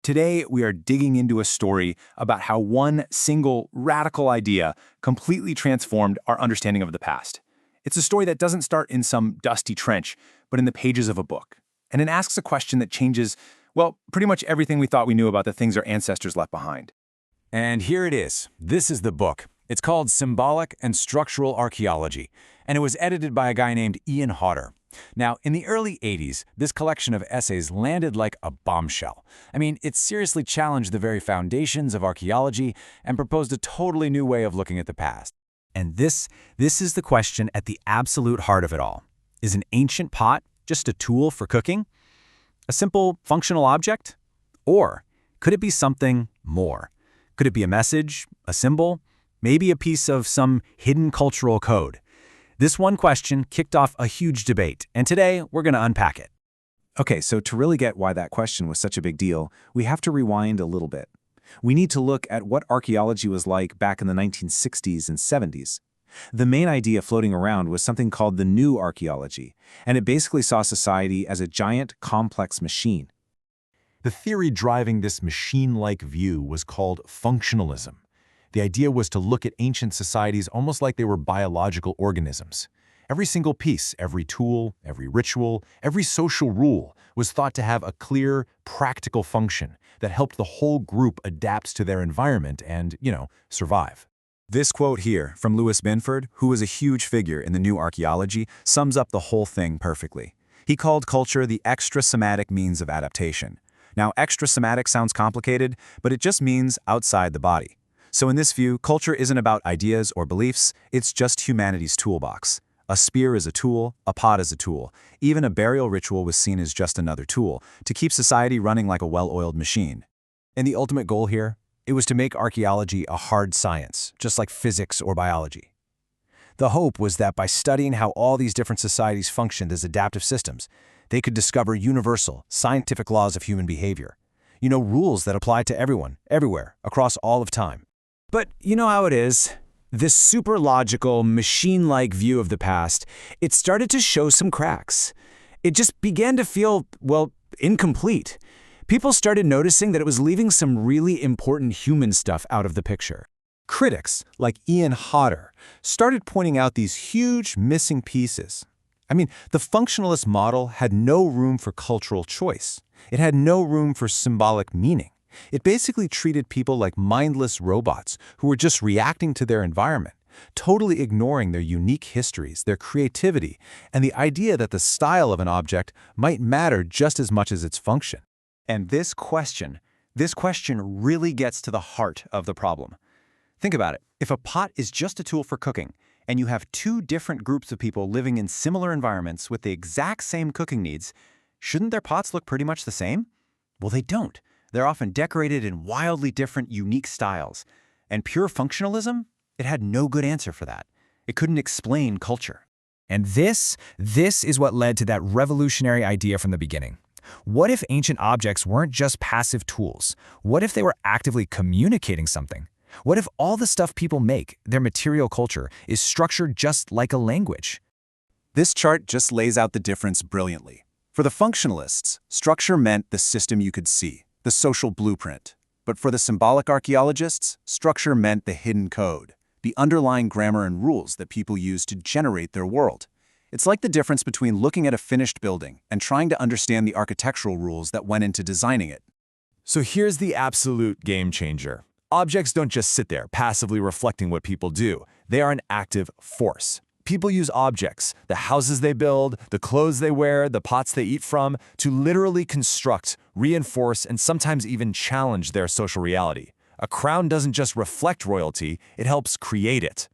Today, we are digging into a story about how one single radical idea completely transformed our understanding of the past. It's a story that doesn't start in some dusty trench, but in the pages of a book. And it asks a question that changes, well, pretty much everything we thought we knew about the things our ancestors left behind. And here it is. This is the book. It's called Symbolic and Structural Archaeology, and it was edited by a guy named Ian Hodder. Now, in the early 80s, this collection of essays landed like a bombshell. I mean, it seriously challenged the very foundations of archaeology and proposed a totally new way of looking at the past. And this is the question at the absolute heart of it all. Is an ancient pot just a tool for cooking? A simple functional object? Or could it be something more? Could it be a message, a symbol, maybe a piece of some hidden cultural code? This one question kicked off a huge debate, and today we're going to unpack it. Okay, so to really get why that question was such a big deal, we have to rewind a little bit. We need to look at what archaeology was like back in the 1960s and 70s. The main idea floating around was something called the New Archaeology, and it basically saw society as a giant, complex machine. The theory driving this machine-like view was called functionalism. The idea was to look at ancient societies almost like they were biological organisms. Every single piece, every tool, every ritual, every social rule was thought to have a clear, practical function that helped the whole group adapt to their environment and, survive. This quote here from Louis Binford, who was a huge figure in the New Archaeology, sums up the whole thing perfectly. He called culture the extrasomatic means of adaptation. Now, extrasomatic sounds complicated, but it just means outside the body. So in this view, culture isn't about ideas or beliefs, it's just humanity's toolbox. A spear is a tool, a pot is a tool. Even a burial ritual was seen as just another tool, to keep society running like a well-oiled machine. And the ultimate goal here? It was to make archaeology a hard science, just like physics or biology. The hope was that by studying how all these different societies functioned as adaptive systems, they could discover universal, scientific laws of human behavior. Rules that apply to everyone, everywhere, across all of time. But you know how it is. This super logical, machine-like view of the past, it started to show some cracks. It just began to feel, incomplete. People started noticing that it was leaving some really important human stuff out of the picture. Critics, like Ian Hodder, started pointing out these huge missing pieces. The functionalist model had no room for cultural choice. It had no room for symbolic meaning. It basically treated people like mindless robots who were just reacting to their environment, totally ignoring their unique histories, their creativity, and the idea that the style of an object might matter just as much as its function. And this question really gets to the heart of the problem. Think about it. If a pot is just a tool for cooking, and you have two different groups of people living in similar environments with the exact same cooking needs, shouldn't their pots look pretty much the same? Well, they don't. They're often decorated in wildly different, unique styles. And pure functionalism? It had no good answer for that. It couldn't explain culture. And this is what led to that revolutionary idea from the beginning. What if ancient objects weren't just passive tools? What if they were actively communicating something? What if all the stuff people make, their material culture, is structured just like a language? This chart just lays out the difference brilliantly. For the functionalists, structure meant the system you could see, the social blueprint. But for the symbolic archaeologists, structure meant the hidden code, the underlying grammar and rules that people use to generate their world. It's like the difference between looking at a finished building and trying to understand the architectural rules that went into designing it. So here's the absolute game changer. Objects don't just sit there passively reflecting what people do. They are an active force. People use objects, the houses they build, the clothes they wear, the pots they eat from, to literally construct, reinforce, and sometimes even challenge their social reality. A crown doesn't just reflect royalty, it helps create it.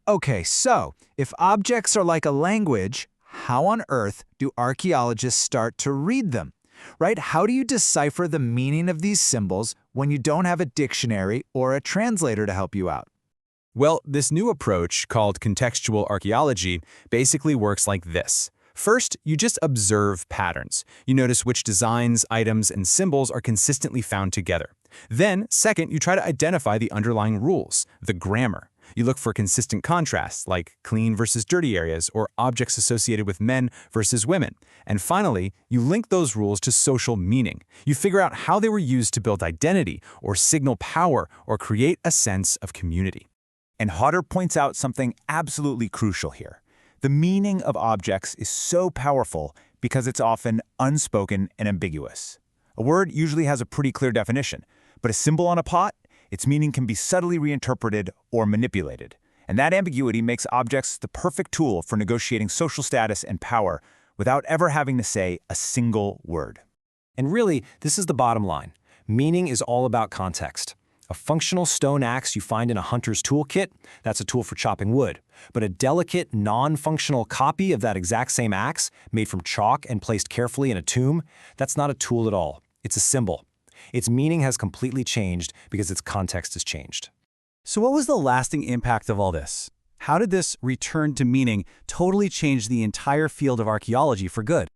Okay, so if objects are like a language, how on earth do archaeologists start to read them? Right? How do you decipher the meaning of these symbols when you don't have a dictionary or a translator to help you out? Well, this new approach, called contextual archaeology, basically works like this. First, you just observe patterns. You notice which designs, items, and symbols are consistently found together. Then, second, you try to identify the underlying rules, the grammar. You look for consistent contrasts, like clean versus dirty areas or objects associated with men versus women. And finally, you link those rules to social meaning. You figure out how they were used to build identity or signal power or create a sense of community. And Hodder points out something absolutely crucial here. The meaning of objects is so powerful because it's often unspoken and ambiguous. A word usually has a pretty clear definition, but a symbol on a pot, its meaning can be subtly reinterpreted or manipulated. And that ambiguity makes objects the perfect tool for negotiating social status and power without ever having to say a single word. And really, this is the bottom line. Meaning is all about context. A functional stone axe you find in a hunter's toolkit, that's a tool for chopping wood. But a delicate, non-functional copy of that exact same axe, made from chalk and placed carefully in a tomb, that's not a tool at all. It's a symbol. Its meaning has completely changed because its context has changed. So what was the lasting impact of all this? How did this return to meaning totally change the entire field of archaeology for good?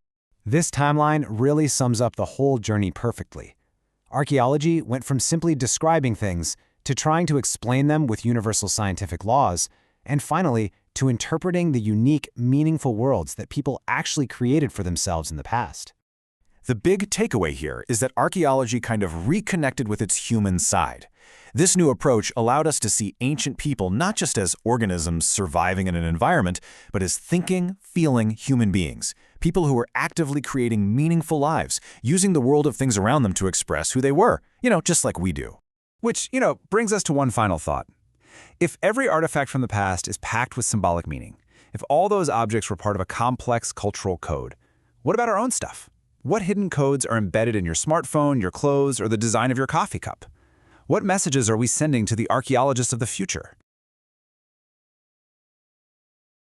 This timeline really sums up the whole journey perfectly. Archaeology went from simply describing things to trying to explain them with universal scientific laws, and finally, to interpreting the unique, meaningful worlds that people actually created for themselves in the past. The big takeaway here is that archaeology kind of reconnected with its human side. This new approach allowed us to see ancient people not just as organisms surviving in an environment, but as thinking, feeling human beings. People who were actively creating meaningful lives, using the world of things around them to express who they were, just like we do. Which, brings us to one final thought. If every artifact from the past is packed with symbolic meaning, if all those objects were part of a complex cultural code, what about our own stuff? What hidden codes are embedded in your smartphone, your clothes, or the design of your coffee cup? What messages are we sending to the archaeologists of the future?